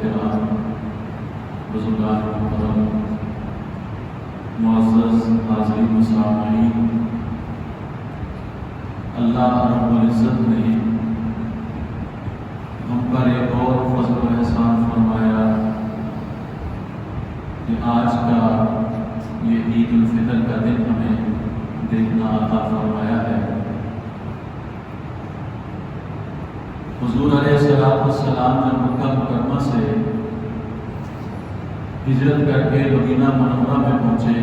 کرام، بزرگان محترم، معزز حاضرین و سامعین، اللہ رب العزت نے ہم پر ایک اور فضل و احسان فرمایا کہ آج کا یہ عید الفطر کا دن ہمیں دیکھنا عطا فرمایا ہے۔ حضور علیہ السلام نے مکہ مکرمہ سے ہجرت کر کے مدینہ منورہ میں پہنچے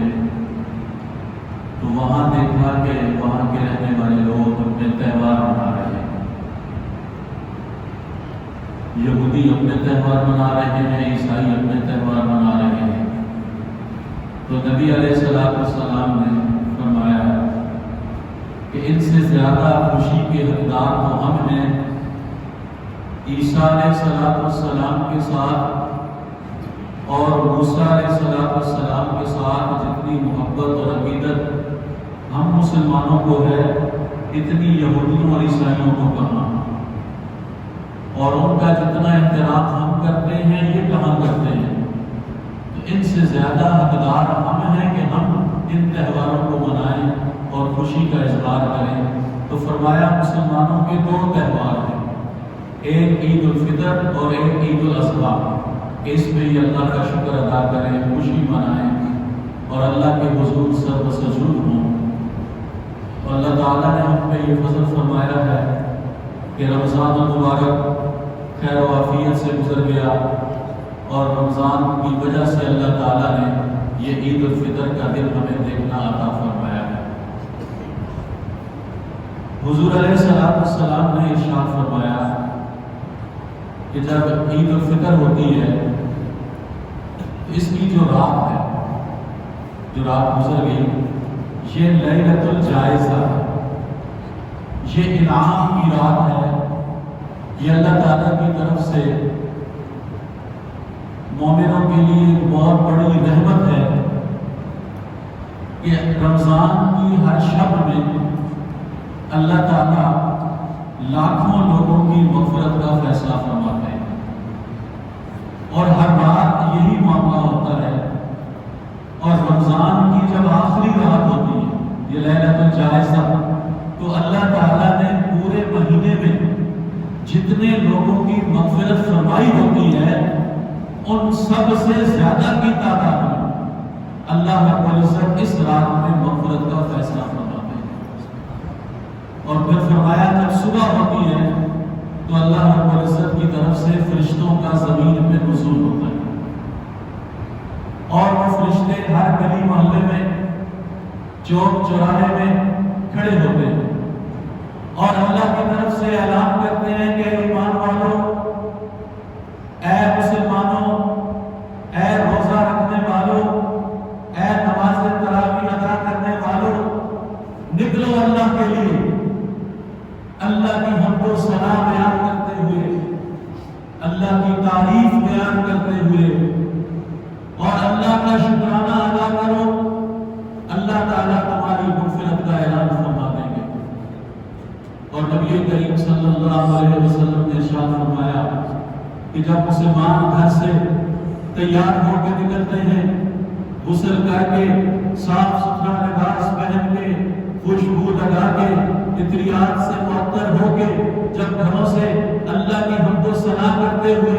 تو وہاں دیکھا کہ وہاں کے رہنے والے لوگ اپنے تہوار منا رہے ہیں، یہودی اپنے تہوار منا رہے ہیں، عیسائی اپنے تہوار منا رہے ہیں۔ تو نبی علیہ السلام نے فرمایا کہ ان سے زیادہ خوشی کے حقدار تو ہم ہیں عیسیٰ علیہ السلام کے ساتھ اور موسیٰ علیہ السلام کے ساتھ جتنی محبت اور عقیدت ہم مسلمانوں کو ہے، اتنی یہودیوں اور عیسائیوں کو کہاں، اور ان کا جتنا احترام ہم کرتے ہیں یہ کہاں کرتے ہیں۔ تو ان سے زیادہ حقدار ہم ہیں کہ ہم ان تہواروں کو منائیں اور خوشی کا اظہار کریں۔ تو فرمایا مسلمانوں کے دو تہوار ہیں، ایک عید الفطر اور ایک عید الاضحیٰ، اس پہ ہی اللہ کا شکر ادا کریں، خوشی منائیں اور اللہ کے حضور سر بسجود ہوں۔ اور اللہ تعالیٰ نے ہم پہ یہ فضل فرمایا ہے کہ رمضان المبارک خیر و عافیت سے گزر گیا اور رمضان کی وجہ سے اللہ تعالیٰ نے یہ عید الفطر کا دن ہمیں دیکھنا عطا فرمایا ہے۔ حضور علیہ السلام نے ارشاد فرمایا کہ جب عید الفطر ہوتی ہے تو اس کی جو رات ہے، جو رات گزر گئی، یہ لیلۃ الجائزہ ہے، یہ انعام کی رات ہے، یہ اللہ تعالیٰ کی طرف سے مومنوں کے لیے ایک بہت بڑی رحمت ہے کہ رمضان کی ہر شب میں اللہ تعالیٰ لاکھوں لوگوں کی مغفرت کا فیصلہ فرماتے ہیں، اور ہر رات یہی معاملہ ہوتا ہے۔ اور رمضان کی جب آخری رات ہوتی ہے، یہ لیلۃ الجائزہ، تو اللہ تعالیٰ نے پورے مہینے میں جتنے لوگوں کی مغفرت فرمائی ہوتی ہے ان سب سے زیادہ کی تعداد میں اللہ رب العزت اس رات میں مغفرت کا فیصلہ فرماتے ہیں۔ اور پھر فرمایا جب صبح ہوتی ہے تو اللہ رب العزت کی طرف سے فرشتوں کا زمین پہ نزول ہوتا ہے، اور وہ فرشتے ہر گلی محلے میں، چوک چوراہے میں کھڑے ہوتے ہیں اور اللہ کی طرف سے اعلان کرتے ہیں کہ ایمان والوں، اے مسلمانوں، اے روزہ رکھنے والوں، اے نماز تراویح ادا کرنے والوں، نکلو اللہ کے لیے، اللہ کی حمد و ثنا بیان کرتے ہوئے، اللہ کی تعریف بیان کرتے ہوئے، اور اللہ کا شکرانہ ادا کرو، اللہ تعالیٰ تمہاری مغفرت کا اعلان فرما دیں گے۔ اور نبی کریم صلی اللہ علیہ وسلم نے ارشاد فرمایا کہ جب مسلمان گھر سے تیار ہو کے نکلتے ہیں، غسل کر کے، صاف ستھرا لباس پہن کے، خوشبو لگا کے، عطریات سے معطر ہو کے جب گھروں سے اللہ کی حمد و ثنا کرتے ہوئے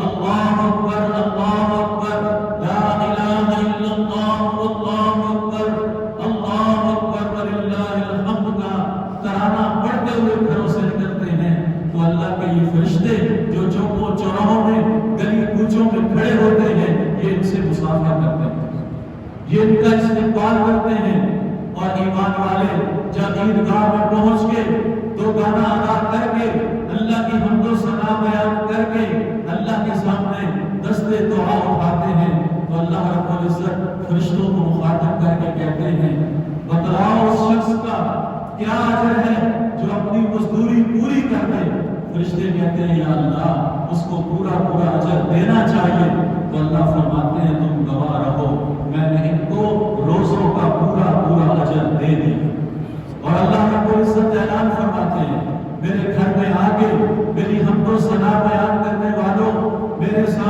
اللہ اکبر اللہ اکبر لا الہ الا اللہ واللہ اکبر اللہ اکبر وللہ الحمد کا ترانہ پڑھتے ہوئے گھروں سے نکلتے ہیں تو اللہ کے یہ فرشتے جو چوکوں چوراہوں میں، گلی کوچوں میں کھڑے ہوتے ہیں، یہ ان سے مصافحہ کرتے ہیں، یہ ان کا استقبال کرتے ہیں۔ اور ایمان والے جب عیدگاہ میں پہنچ کے دو گانا ادا کر کے، اللہ کی حمد و ثنا بیان کر کے اللہ کے سامنے دستے دعا اٹھاتے ہیں تو اللہ رب العزت فرشتوں کو مخاطب کر کے کہتے ہیں بتلاؤ اس شخص کا کیا اجر ہے جو اپنی مزدوری پوری کر دے۔ فرشتے کہتے ہیں یا اللہ اس کو پورا پورا اجر دینا چاہیے، تو اللہ فرماتے ہیں تم گواہ رہو، میں نے ان کو روزوں کا پورا پورا اجر دے دیا۔ اور اللہ رب العزت اعلان فرماتے ہیں میرے گھر میں آ کے میری حمد و ثنا بیان کرنے والوں، میرے ساتھ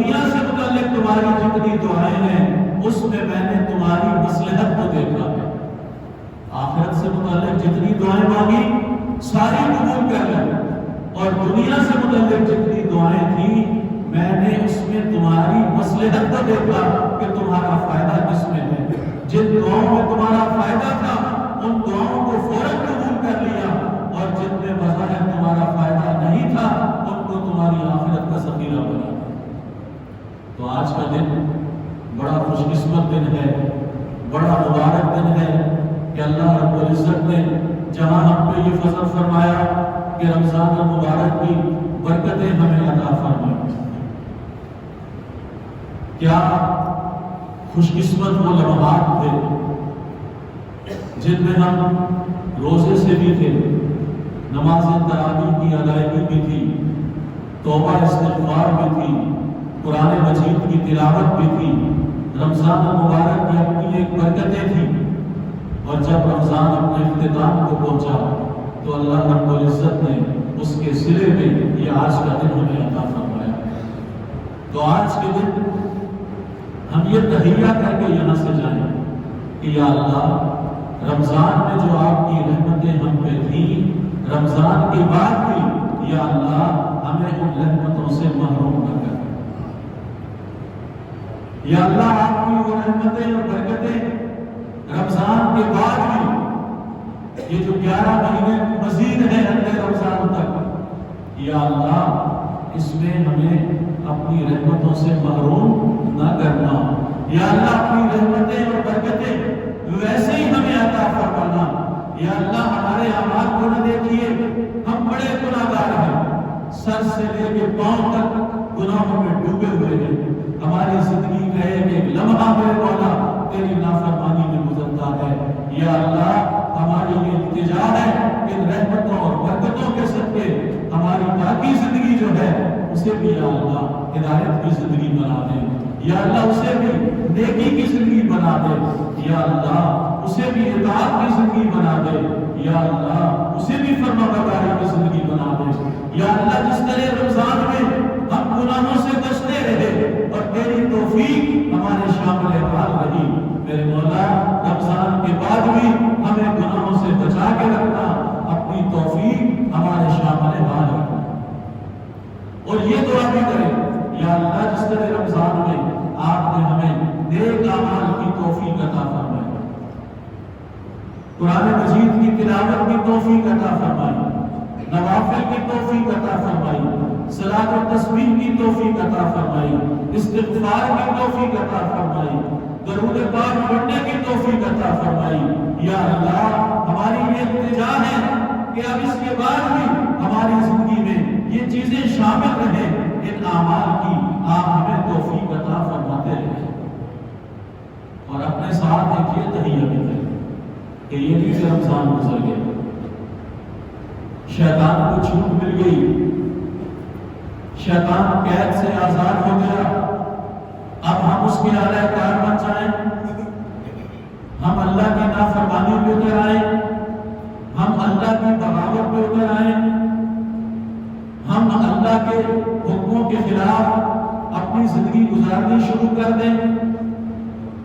دنیا سے متعلق تمہاری جتنی دعائیں ہیں اس میں میں نے تمہاری مصلحت کو دیکھا ہے. آخرت سے متعلق جتنی دعائیں مانگی ساری قبول کر لیں، اور دنیا سے متعلق جتنی دعائیں تھیں میں نے اس میں تمہاری مصلحت کو دیکھا کہ تمہارا فائدہ کس میں ہے. جن دعاؤں میں تمہارا فائدہ تھا ان دعاؤں کو فوراً قبول کر لیا، اور جن میں بظاہر تمہارا فائدہ نہیں تھا ان کو تمہاری آخرت کا ذخیرہ بنا. تو آج کا دن بڑا خوش قسمت دن ہے، بڑا مبارک دن ہے کہ اللہ رب العزت نے جہاں ہم پہ یہ فضل فرمایا کہ رمضان المبارک کی برکتیں ہمیں عطا فرمائیں. کیا خوش قسمت وہ لمحات تھے جن میں ہم روزے سے بھی تھے، نماز تراویح کی ادائیگی بھی تھی، توبہ استغفار بھی تھی، قرآن مجید کی تلاوت بھی تھی. رمضان المبارک کی اپنی ایک برکتیں تھیں، اور جب رمضان اپنے اختتام کو پہنچا تو اللہ رب العزت نے اس کے سلے میں یہ آج کا دن ہمیں عطا فرمایا. تو آج کے دن ہم یہ تحیہ کر کے یہاں سے جائیں کہ یا اللہ رمضان میں جو آپ کی رحمتیں ہم پہ تھیں رمضان کے بعد بھی یا اللہ ہمیں ان رحمتوں سے محروم نہ کر. یا اللہ آپ کی وہ رحمتیں اور برکتیں رمضان کے بعد بھی یہ جو 11 مہینے مزید ہیں اگلے رمضان تک، یا اللہ اس میں ہمیں اپنی رحمتوں سے محروم نہ کرنا. یا اللہ اپنی رحمتیں اور برکتیں ویسے ہی ہمیں عطا فرمانا. یا اللہ ہمارے اعمال کو نہ دیکھیے، ہم بڑے گناہگار ہیں، سر سے لے کے پاؤں تک گناہوں میں ڈوبے ہوئے ہیں. ہماری زندگی کا ایک لمحہ میرے مولا تیری نافرمانی میں گزرتا ہے. یا اللہ ہماری یہ التجا ہے کہ ان رحمتوں اور برکتوں کے صدقے ہماری باقی زندگی جو ہے اسے بھی یا اللہ ہدایت کی زندگی بنا دے. یا اللہ اسے بھی نیکی کی زندگی بنا دے. یا اللہ اسے بھی اطاعت کی زندگی بنا دے. یا اللہ اسے بھی فرمانبرداری کی زندگی بنا دے. یا اللہ جس طرح رمضان میں ہم گناہوں سے بچتے رہے اور تیری توفیق ہمارے شامل حال رہی، میرے مولا رمضان کے بعد بھی ہمیں گناہوں سے بچا کے رکھنا، اپنی توفیق ہمارے شامل حال رکھنا. اور یہ دعا بھی کریں یا اللہ جس طرح رمضان میں آپ نے ہمیں نیک اعمال کی توفیق عطا فرمائی، قرآن مجید کی تلاوت کی توفیق عطا فرمائی، نوافل کی توفیق عطا فرمائی، صلاۃ و تسبیح کی توفیق عطا فرمائی، استغفار کی توفیق عطا فرمائی، درود پاک پڑھنے کی توفیق عطا فرمائی. یا اللہ ہماری یہ التجا ہے کہ اب اس کے بعد بھی ہماری زندگی میں یہ چیزیں شامل رہیں، ان اعمال کی آپ ہمیں توفیق عطا فرماتے رہیں. اور اپنے ساتھ ایک یہ تحیہ بھی کریں کہ یہ بھی کہ رمضان گزر گیا، شیطان کو چھوٹ مل گئی، شیطان قید سے آزاد ہو گیا. اب ہم اس کے اعلی کار بن جائیں، ہم اللہ کی نافرمانی پہ اتر آئیں، ہم اللہ کی بغاوت پہ اتر آئیں، ہم اللہ کے حکموں کے خلاف اپنی زندگی گزارنی شروع کر دیں،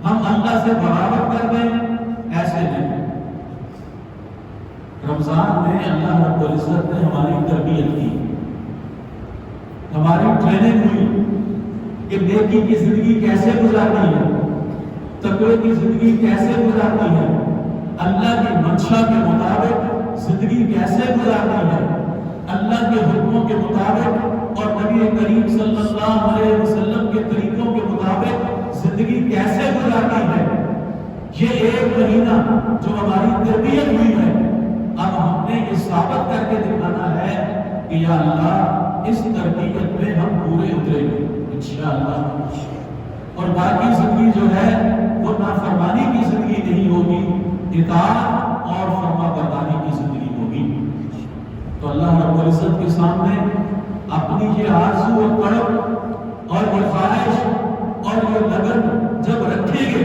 ہم اللہ سے بغاوت کر دیں. ایسے نہیں. رمضان میں اللہ رب العزت نے ہماری تربیت کی، ہماری ٹریننگ ہوئی کہ نیکی کی زندگی کیسے گزارنی ہے، تقوی کی زندگی کیسے گزارنی ہے، اللہ کی منشا کے مطابق زندگی کیسے گزارنی ہے، اللہ کے حکموں کے مطابق اور نبی کریم صلی اللہ علیہ وسلم کے طریقوں کے مطابق زندگی کیسے گزارنی ہے. یہ ایک مہینہ جو ہماری تربیت ہوئی ہے، اب ہم نے یہ ثابت کر کے دکھانا ہے کہ یا اللہ اس تربیت میں ہم پورے اتریں گے انشاءاللہ. اور باقی زندگی جو ہے وہ نافرمانی کی زندگی نہیں ہوگی، اطاعت اور فرما برداری کی زندگی ہوگی. تو اللہ رب العزت کے سامنے اپنی یہ آرزو اور طلب اور یہ خواہش اور یہ لگن جب رکھیں گے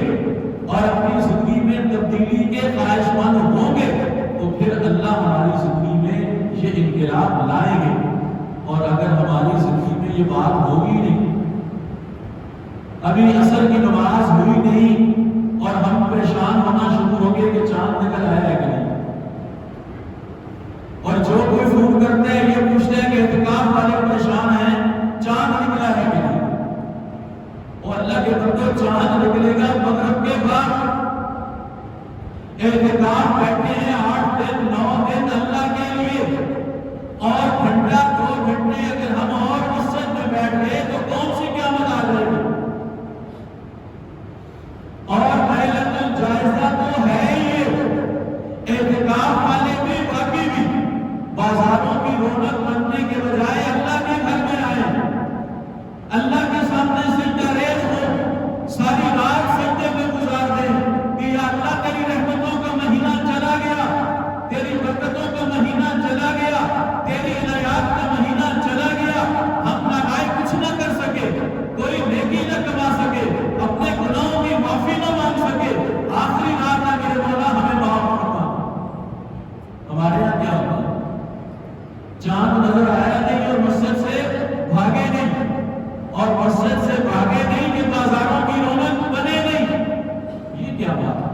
اور اپنی زندگی میں تبدیلی کے خواہش مند ہوں گے تو پھر اللہ ہماری زندگی میں یہ انقلاب لائیں گے. اور اگر ہماری زندگی میں یہ بات ہوگی نہیں، ابھی عصر کی نماز ہوئی نہیں اور ہم پریشان ہونا شروع ہو گئے کہ چاند نکل آیا ہے کہ نہیں. اور جو کوئی فون کرتے ہیں یہ پوچھتے ہیں کہ اعتکاف والے پریشان ہیں چاند نکلا ہے کہ نہیں. اور اللہ کے بندو چاند نکلے گا مغرب کے بعد. اعتکاف بیٹھے ہیں 8 دن 9 دن اللہ کے لیے اور گھنٹہ 2 گھنٹے اگر ہم اور مسجد میں بیٹھ گئے تو کون سی قیامت آ جائے گی. اور ليلۃ الجائزہ تو ہے ہی. اعتکاف والے بھی باقی بھی بازاروں کی رونق بننے کے بجائے اللہ کے گھر میں آئے, اللہ کے سامنے سجدہ ریز ہو, ساری رات سجدے میں گزار دیں کہ یا اللہ تیری رحمتوں کا مہینہ چلا گیا, تیری برکتوں کا مہینہ چلا گیا, تیری عنایات کا مہینہ چلا گیا. ہم نہ کچھ نہ کر سکے, کوئی نیکی نہ کما سکے, اپنے گناہوں کی معافی نہ مانگ سکے. آخری رات ہے میرے مولا ہمیں معاف کرنا. ہمارے یہاں کیا ہوتا ہے, چاند نظر آیا نہیں اور مسجد سے بھاگے نہیں, اور مسجد سے بھاگے نہیں کہ بازاروں کی رونق بنے نہیں. یہ کیا بات ہے؟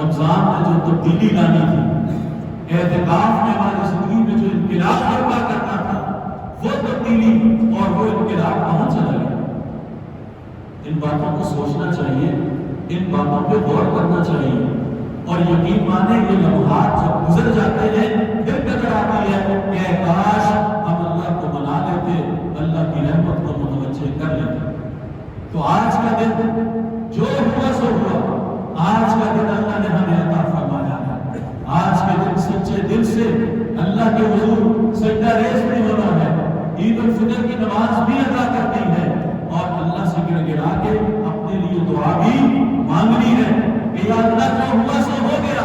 رمضان میں جو تبدیلی لانی تھی, اعتکاف میں ہماری زندگی میں جو انقلاب برپا کرنا تھا, وہ تبدیلی اور وہ انقلاب کہاں چلا گیا؟ ان باتوں کو سوچنا چاہیے, ان باتوں پہ غور کرنا چاہیے. اور یقین مانے یہ لمحات جب گزر جاتے ہیں پھر قدر آتی ہے کہ کاش ہم اللہ کو منا لیتے, اللہ کی رحمت کو متوجہ کر لیتے. تو آج کا دن جو ہوا سو ہوا, آج کا دن اللہ نے ہمیں عطا فرمایا ہے. آج کے دن سچے دل سے اللہ کے حضور سجدہ ریز بھی ہونا ہے, عید الفطر کی نماز بھی ادا کرنی ہے, اور اللہ سے گڑ گڑا کے اپنے لیے دعا بھی مانگنی ہے کہ یا اللہ جو ہوا سو ہو گیا.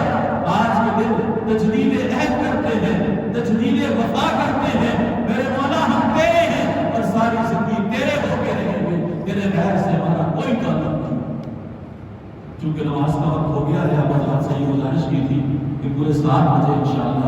آج کے دن تجدید عہد کرتے ہیں, تجدید وفا کرتے ہیں. میرے مولا ہم تیرے ہیں اور ساری زندگی تیرے ہو کے رہیں گے, تیرے غیر سے ہمارا کوئی تعلق نہیں. چونکہ نماز کا وقت ہو گیا ہے, اب آپ سے یہ گزارش کی تھی کہ پورے 7 بجے انشاءاللہ